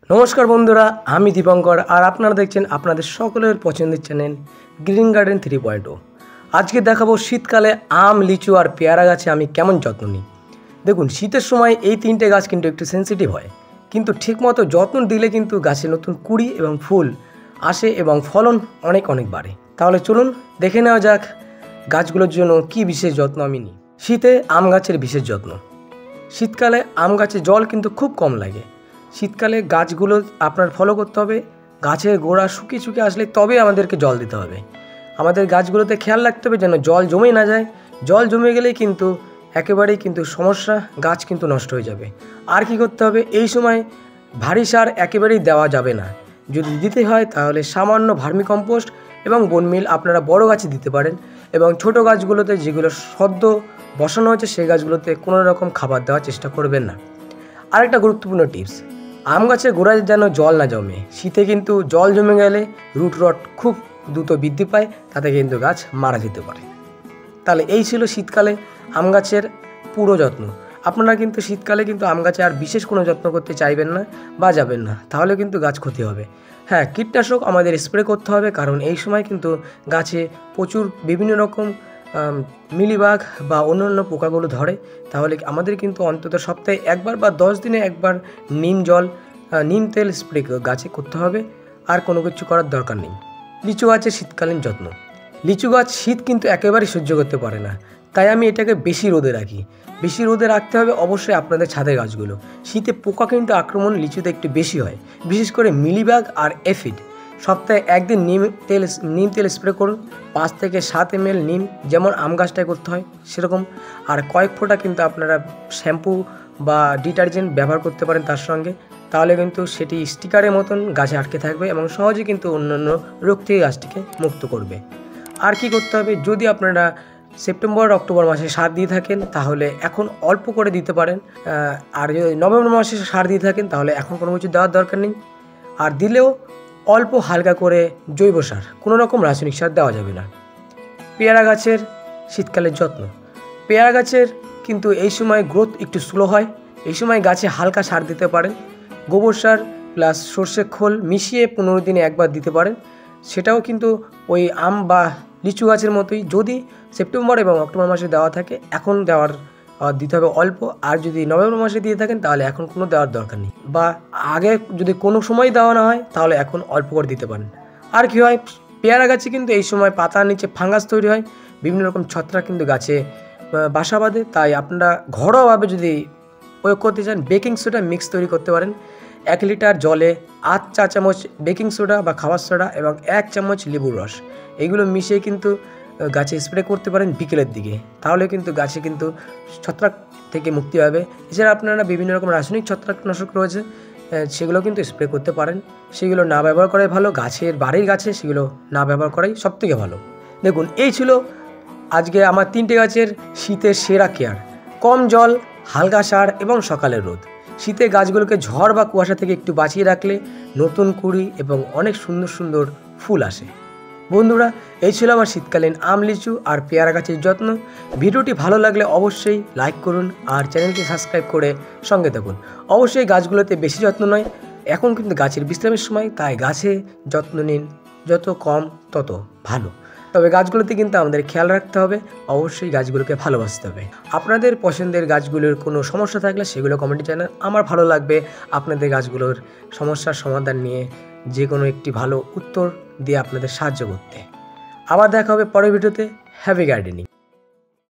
নমস্কার বন্ধুরা, আমি দীপঙ্কর আর আপনারা দেখছেন আপনাদের সকলের পছন্দের চ্যানেল গ্রিন গার্ডেন 3.0। আজকে দেখাবো শীতকালে আম, লিচু আর পেয়ারা গাছে আমি কেমন যত্ন নিই। দেখুন, শীতের সময় এই তিনটে গাছ কিন্তু একটু সেন্সিটিভ হয়, কিন্তু ঠিকমতো যত্ন দিলে কিন্তু গাছে নতুন কুড়ি এবং ফুল আসে এবং ফলন অনেক বাড়ে। তাহলে চলুন দেখে নেওয়া যাক গাছগুলোর জন্য কি বিশেষ যত্ন আমি নিই। শীতে আম গাছের বিশেষ যত্ন। শীতকালে আম গাছে জল কিন্তু খুব কম লাগে। শীতকালে গাছগুলো আপনার ফলো করতে হবে, গাছের গোড়া শুকিয়ে আসলে তবে আমাদেরকে জল দিতে হবে। আমাদের গাছগুলোতে খেয়াল রাখতে হবে যেন জল জমেই না যায়। জল জমে গেলেই কিন্তু একেবারেই কিন্তু সমস্যা, গাছ কিন্তু নষ্ট হয়ে যাবে। আর কি করতে হবে, এই সময় ভারী সার একেবারেই দেওয়া যাবে না। যদি দিতে হয় তাহলে সামান্য ভার্মিকম্পোস্ট এবং বোনমিল আপনারা বড় গাছে দিতে পারেন, এবং ছোট গাছগুলোতে যেগুলো সদ্য বসানো হচ্ছে সেই গাছগুলোতে কোনো রকম খাবার দেওয়ার চেষ্টা করবেন না। আরেকটা গুরুত্বপূর্ণ টিপস, আম গাছের গোড়ায় যেন জল না জমে। শীতে কিন্তু জল জমে গেলে রুট রট খুব দ্রুত বৃদ্ধি পায়, তাতে কিন্তু গাছ মারা যেতে পারে। তাহলে এই ছিল শীতকালে আম গাছের পুরো যত্ন। আপনারা কিন্তু শীতকালে কিন্তু আম গাছে আর বিশেষ কোনো যত্ন করতে চাইবেন না বা যাবেন না, তাহলে কিন্তু গাছ ক্ষতি হবে। হ্যাঁ, কীটনাশক আমাদের স্প্রে করতে হবে, কারণ এই সময় কিন্তু গাছে প্রচুর বিভিন্ন রকম মিলিবাগ বা অন্যান্য পোকাগুলো ধরে। তাহলে আমাদের কিন্তু অন্তত সপ্তাহে একবার বা 10 দিনে একবার নিম তেল স্প্রে গাছে করতে হবে, আর কোনো কিছু করার দরকার নেই। লিচু গাছের শীতকালীন যত্ন। লিচু গাছ শীত কিন্তু একেবারেই সহ্য করতে পারে না, তাই আমি এটাকে বেশি রোদে রাখি। বেশি রোদে রাখতে হবে অবশ্যই আপনাদের ছাদের গাছগুলো। শীতে পোকা কিন্তু আক্রমণ লিচুতে একটু বেশি হয়, বিশেষ করে মিলিবাগ আর এফিড। সপ্তাহে একদিন নিম তেল স্প্রে করুন, 5 থেকে 7 ml নিম, যেমন আম গাছটায় করতে হয় সেরকম। আর কয়েক ফোঁটা কিন্তু আপনারা শ্যাম্পু বা ডিটারজেন্ট ব্যবহার করতে পারেন তার সঙ্গে, তাহলে কিন্তু সেটি স্টিকারের মতন গাছে আটকে থাকবে এবং সহজে কিন্তু অন্যান্য রোগ থেকে গাছটিকে মুক্ত করবে। আর কি করতে হবে, যদি আপনারা সেপ্টেম্বর অক্টোবর মাসে সার দিয়ে থাকেন তাহলে এখন অল্প করে দিতে পারেন, আর যদি নভেম্বর মাসে সার দিয়ে থাকেন তাহলে এখন কোনো কিছু দেওয়ার দরকার নেই। আর দিলেও অল্প হালকা করে জৈব সার, কোনো রকম রাসায়নিক সার দেওয়া যাবে না। পেয়ারা গাছের শীতকালের যত্ন। পেয়ারা গাছের কিন্তু এই সময় গ্রোথ একটু স্লো হয়, এই সময় গাছে হালকা সার দিতে পারেন। গোবর সার প্লাস সর্ষের খোল মিশিয়ে 15 দিনে একবার দিতে পারেন। সেটাও কিন্তু ওই আম বা লিচু গাছের মতোই, যদি সেপ্টেম্বর এবং অক্টোবর মাসে দেওয়া থাকে এখন দিতে হবে অল্প, আর যদি নভেম্বর মাসে দিয়ে থাকেন তাহলে এখন কোনো দেওয়ার দরকার নেই, বা আগে যদি কোনো সময় দেওয়া না হয় তাহলে এখন অল্প করে দিতে পারেন। আর কি হয়, পেয়ারা গাছে কিন্তু এই সময় পাতার নিচে ফাঙ্গাস তৈরি হয়, বিভিন্ন রকম ছত্রাক কিন্তু গাছে বাসা বাঁধে। তাই আপনারা ঘরোয়াভাবে যদি প্রয়োগ করতে চান, বেকিং সোডা মিক্স তৈরি করতে পারেন। 1 লিটার জলে 8 চা চামচ বেকিং সোডা বা খাবার সোডা এবং 1 চামচ লেবুর রস, এগুলো মিশিয়ে কিন্তু গাছে স্প্রে করতে পারেন বিকেলের দিকে, তাহলে কিন্তু গাছে কিন্তু ছত্রাক থেকে মুক্তি পাবে। এছাড়া আপনারা বিভিন্ন রকম রাসায়নিক ছত্রাকনাশক রয়েছে, সেগুলো কিন্তু স্প্রে করতে পারেন। সেগুলো না ব্যবহার করাই ভালো, বাড়ির গাছে সেগুলো না ব্যবহার করাই সবথেকে ভালো। দেখুন, এই ছিল আজকে আমার 3টে গাছের শীতের সেরা কেয়ার। কম জল, হালকা সার এবং সকালের রোদ। শীতে গাছগুলোকে ঝড় বা কুয়াশা থেকে একটু বাঁচিয়ে রাখলে নতুন কুড়ি এবং অনেক সুন্দর ফুল আসে। বন্ধুরা, এই ছিল আমার শীতকালীন আম, লিচু আর পেয়ারা গাছের যত্ন। ভিডিওটি ভালো লাগলে অবশ্যই লাইক করুন আর চ্যানেলটি সাবস্ক্রাইব করে সঙ্গে থাকুন। অবশ্যই গাছগুলোতে বেশি যত্ন নয়, এখন কিন্তু গাছের বিশ্রামের সময়, তাই গাছে যত্ন নিন, যত কম তত ভালো। তবে গাছগুলোতে কিন্তু আমাদের খেয়াল রাখতে হবে, অবশ্যই গাছগুলোকে ভালোবাসতে হবে। আপনাদের পছন্দের গাছগুলোর কোনো সমস্যা থাকলে সেগুলো কমেন্টে জানান, আমার ভালো লাগবে আপনাদের গাছগুলোর সমস্যার সমাধান নিয়ে যে কোনো একটি ভালো উত্তর দিয়ে আপনাদের সাহায্য করতে। আবার দেখা হবে পরের ভিডিওতে। Happy gardening.